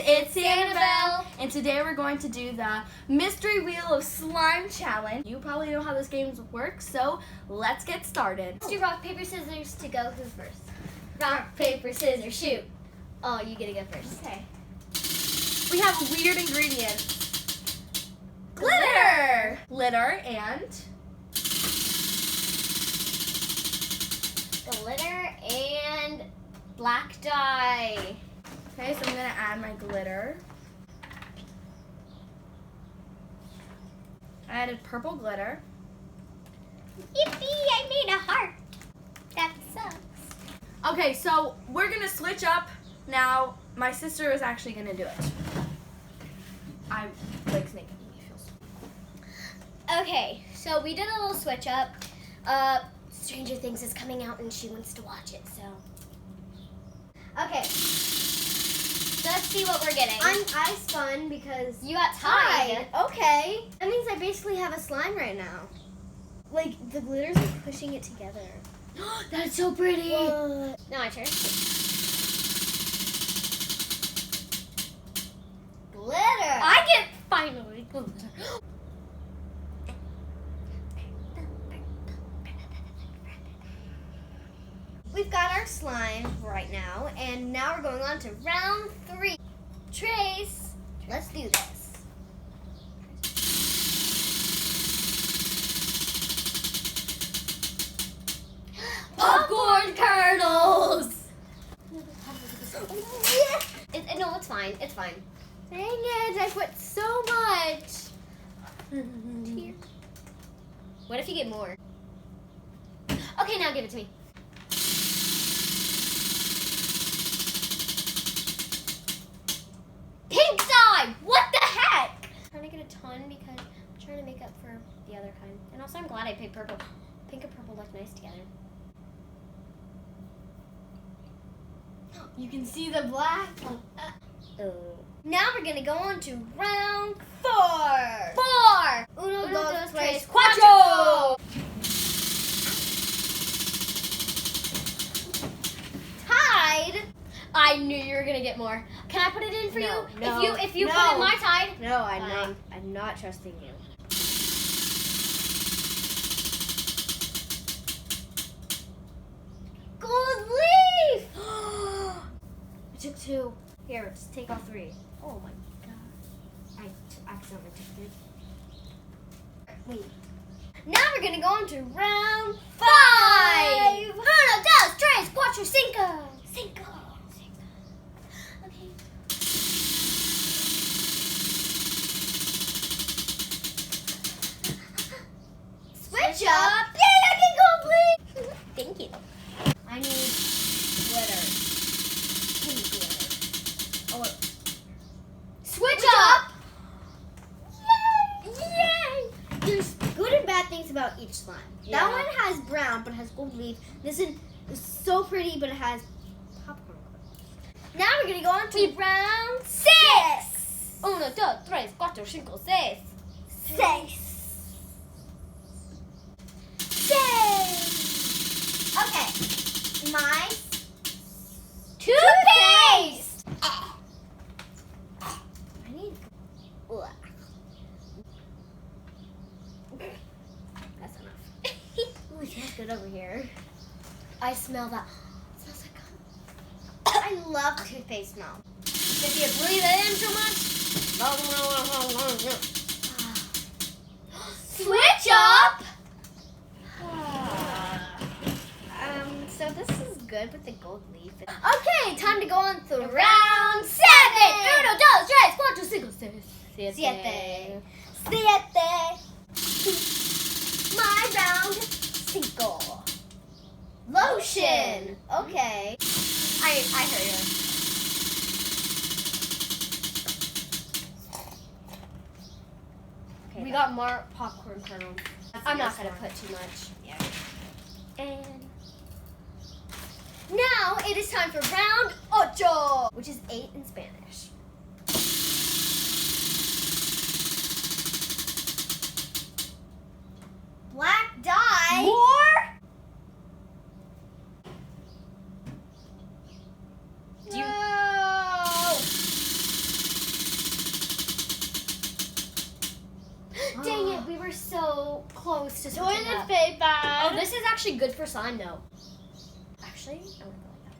it's Annabelle, and today we're going to do the Mystery Wheel of Slime Challenge. You probably know how this game works, so let's get started. Let's do rock, paper, scissors to go. Who's first? Rock, paper, scissors, shoot. Oh, you get to go first. Okay. We have weird ingredients. Glitter! Glitter and... Glitter and black dye. Okay, so I'm going to add my glitter. I added purple glitter. Yippee, I made a heart. That sucks. Okay, so we're going to switch up. Now, my sister is actually going to do it. I like making me feel so. Okay, so we did a little switch up. Stranger Things is coming out and she wants to watch it, so. Okay. So let's see what we're getting. I spun because You got tied. Okay. That means I basically have a slime right now. Like, the glitters are pushing it together. That's so pretty. What? Now my turn. Glitter! I get finally glitter. We've got our slime right now, and now we're going on to round 3. Trace. Let's do this. Popcorn kernels. Yeah. No, it's fine. It's fine. Dang it, I put so much. Here. What if you get more? Okay, now give it to me. Pink dye! What the heck? I'm trying to get a ton because I'm trying to make up for the other kind. And also I'm glad I picked purple. Pink and purple look nice together. You can see the black. Oh. Now we're gonna go on to round 4. 4! Uno, dos, tres, cuatro! Tied. I knew you were gonna get more. Can I put it in for No, you? no, if you no. put in my tide. No, I'm Fine. not. I'm not trusting you. Gold leaf! I took 2. Here, let's take all 3. Oh my god. I accidentally took 3. Wait. Now we're gonna go on to round 5! Uno, dos, tres, cuatro, cinco! Cinco. Okay. Switch up. Yay, I get gold leaf! Thank you. I need glitter. Pink glitter. Oh, wait. Switch up! Yay! There's good and bad things about each slime. Yeah. That one has brown, but has gold leaf. This one is so pretty, but it has popcorn. Now we're gonna go on to Round 6. Uno, dos, tres, cuatro, cinco, seis. 6. Okay. My Toothpaste! I need. Ugh. That's enough. Ooh, it smells good over here. I smell that. It smells like I love toothpaste smell. If you breathe it in too much. Switch up! So this is good with the gold leaf. Okay, time to go on to Round round 7! 1, 2, 3, 4, 5, 6, 7. 7. My round 5. Lotion. Okay. I heard you. Okay, We got more popcorn kernels. I'm not this going to one. put too much. Yeah. And now it is time for round 8, which is 8 in Spanish. Black dye. More? Do you close to switching Toilet up. paper. Oh, this is actually good for slime, though. Actually, I would go like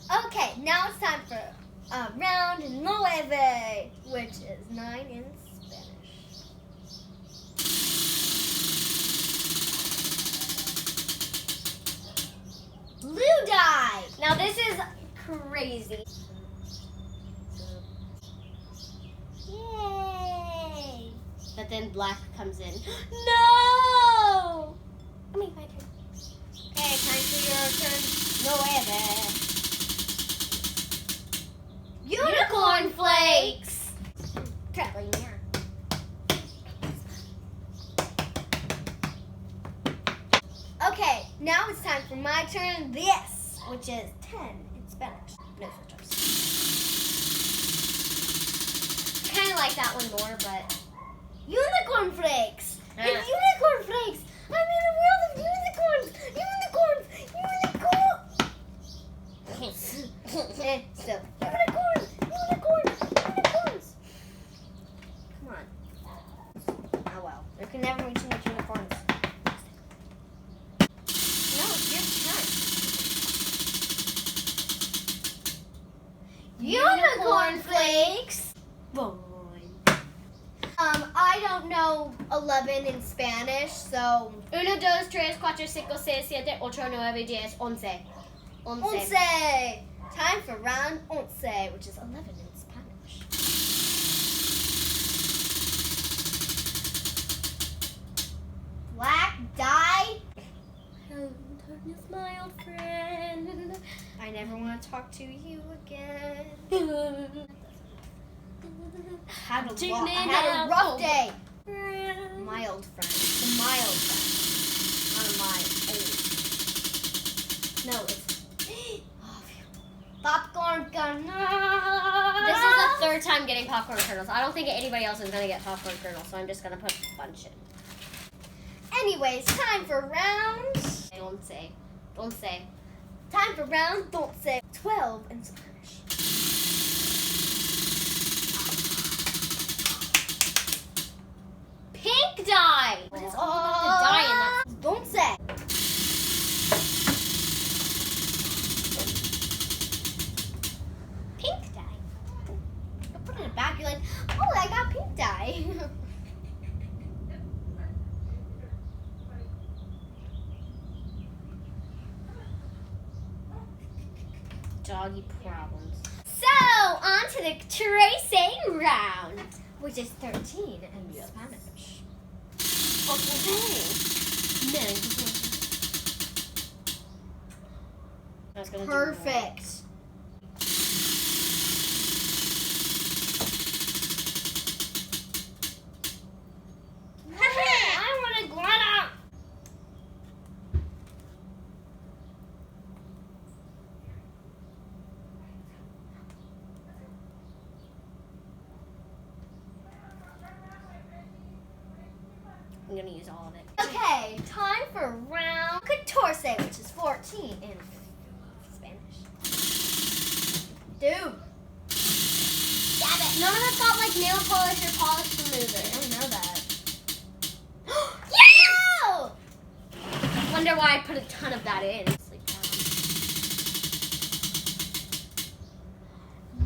that. Okay, now it's time for round nueve, which is 9 in Spanish. Blue dye. Now this is crazy. Yay! But then black comes in. No! I mean, my turn. Okay, time for your turn. Nueve. Unicorn flakes. Traveling here. Okay, now it's time for my turn. This, which is 10 in Spanish. No switch-ups. I kind of like that one more, but unicorn flakes. It's unicorn flakes. I'm in a world of unicorns. Unicorns. Still. Unicorns. Unicorns. Come on. Oh well. There can never be too much unicorns. No, it's your turn. Unicorn flakes. Boy. I don't know 11 in Spanish, so 1, 2, 3, 4, 5, 6, 7, 8, 9, 10, 11. once. Time for round once, which is 11 in Spanish. Black dye. Hello, darkness, my old friend. I never want to talk to you again. I had a rough day. Mild friend. The mild friend. Not my old. No, it's popcorn kernels. This is the third time getting popcorn kernels. I don't think anybody else is going to get popcorn kernels, so I'm just going to put a bunch in. Anyways, time for round. Don't say. Time for round. Don't say 12 in Spanish. Pink dye. What is all about the dye in that? Don't say. Pink dye. You put it in a bag. You're like, oh, I got pink dye. Doggy problems. So, on to the tracing round, which is 13 in Spanish. Perfect. I want a guana. I'm gonna use all of it. Okay, time for round 14, which is 14 in Spanish. Dude. Damn it. None of us got like nail polish or polish remover. I don't know that. Yeah! Wonder why I put a ton of that in.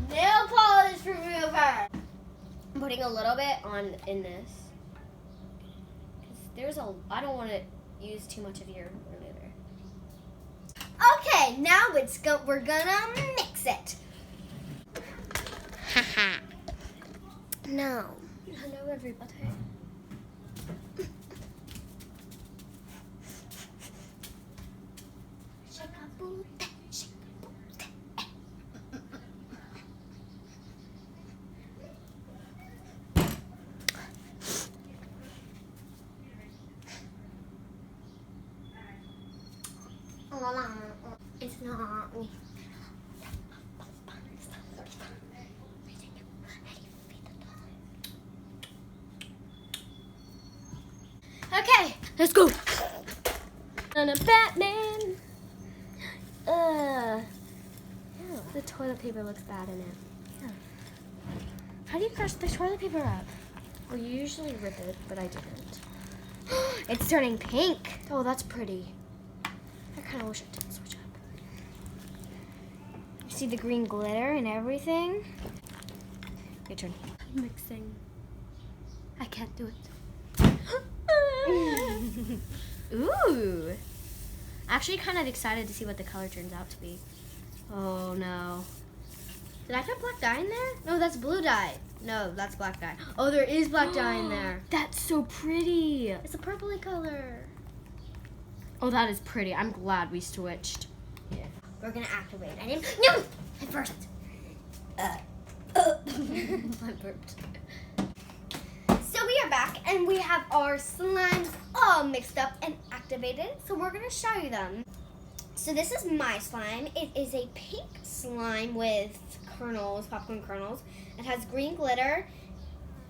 Nail polish remover. I'm putting a little bit on in this. I don't want to use too much of your remover. Okay, now we're gonna mix it. Haha. No. Hello, everybody. It's not me. Okay, let's go. And a Batman. The toilet paper looks bad in it. Yeah. How do you crush the toilet paper up? Well, you usually rip it, but I didn't. It's turning pink. Oh, that's pretty. I kind of wish it didn't switch up. You see the green glitter and everything? Your turn. I'm mixing. I can't do it. Ooh. Actually kind of excited to see what the color turns out to be. Oh no. Did I put black dye in there? No, that's blue dye. No, that's black dye. Oh, there is black dye in there. That's so pretty. It's a purpley color. Oh, that is pretty. I'm glad we switched. Yeah. We're gonna activate. I didn't. No! At first. I burped. So we are back and we have our slimes all mixed up and activated. So we're gonna show you them. So this is my slime. It is a pink slime with kernels, popcorn kernels. It has green glitter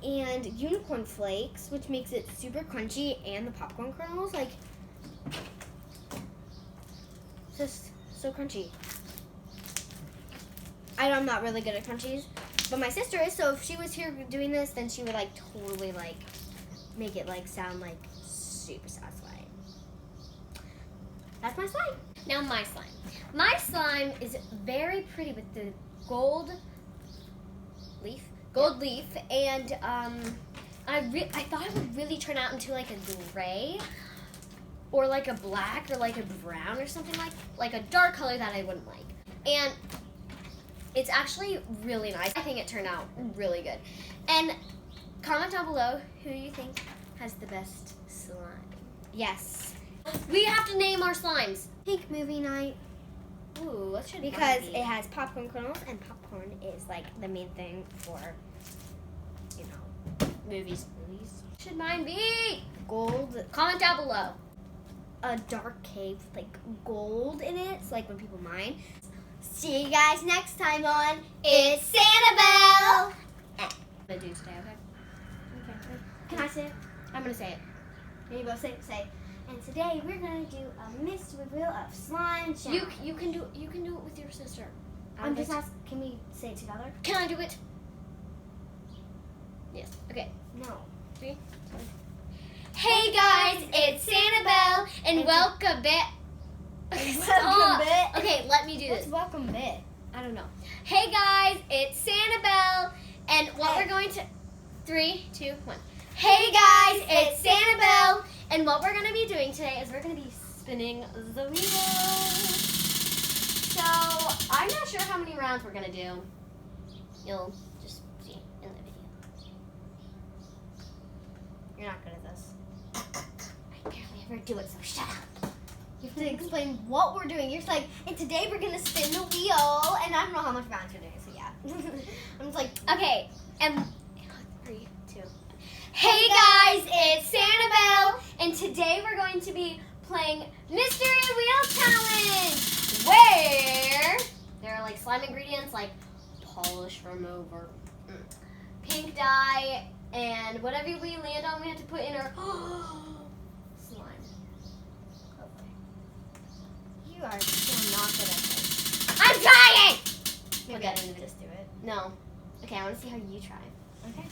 and unicorn flakes, which makes it super crunchy, and the popcorn kernels, like, just so crunchy. I'm not really good at crunchies, but my sister is, so if she was here doing this, then she would like totally like make it like sound like super satisfying. That's my slime. Now my slime. My slime is very pretty with the gold leaf, and I thought it would really turn out into like a gray or like a black or like a brown or something like a dark color that I wouldn't like. And it's actually really nice. I think it turned out really good. And comment down below who you think has the best slime. Yes. We have to name our slimes. Pink movie night. Ooh, what should because it has popcorn kernels, and popcorn is like the main thing for, you know, movies. Should mine be gold? Comment down below. A dark cave with like gold in it, so like when people mine. See you guys next time on It's Sanibel. I'm gonna do today, okay? Okay. Can I say it? I'm gonna say it. Here you go. Say. And today we're gonna do a mystery wheel of slime challenge. You can do it with your sister. I'm just asking. Can we say it together? Can I do it? Yes. Okay. No. 3, 2. Hey guys, it's Sanibel and welcome back. Welcome back. Okay, let me do this. What's welcome back? I don't know. Hey guys, it's Sanibel, and what we're going to 3, 2, 1. Hey guys, it's Sanibel, and what we're going to be doing today is we're going to be spinning the wheel. So, I'm not sure how many rounds we're going to do. You'll just see in the video. You're not good at this. I barely ever do it, so shut up. You have to explain what we're doing. You're just like, and today we're going to spin the wheel, and I don't know how much rounds you're doing, so yeah. I'm just like, okay, and 3, 2. Hey guys, it's Sanibel, and today we're going to be playing Mystery Wheel Challenge, where there are like slime ingredients like polish remover, pink dye, and whatever we land on, we have to put in our slime. You are still not good at this. I'm trying! Maybe I didn't just do it. No. Okay, I want to see how you try. Okay.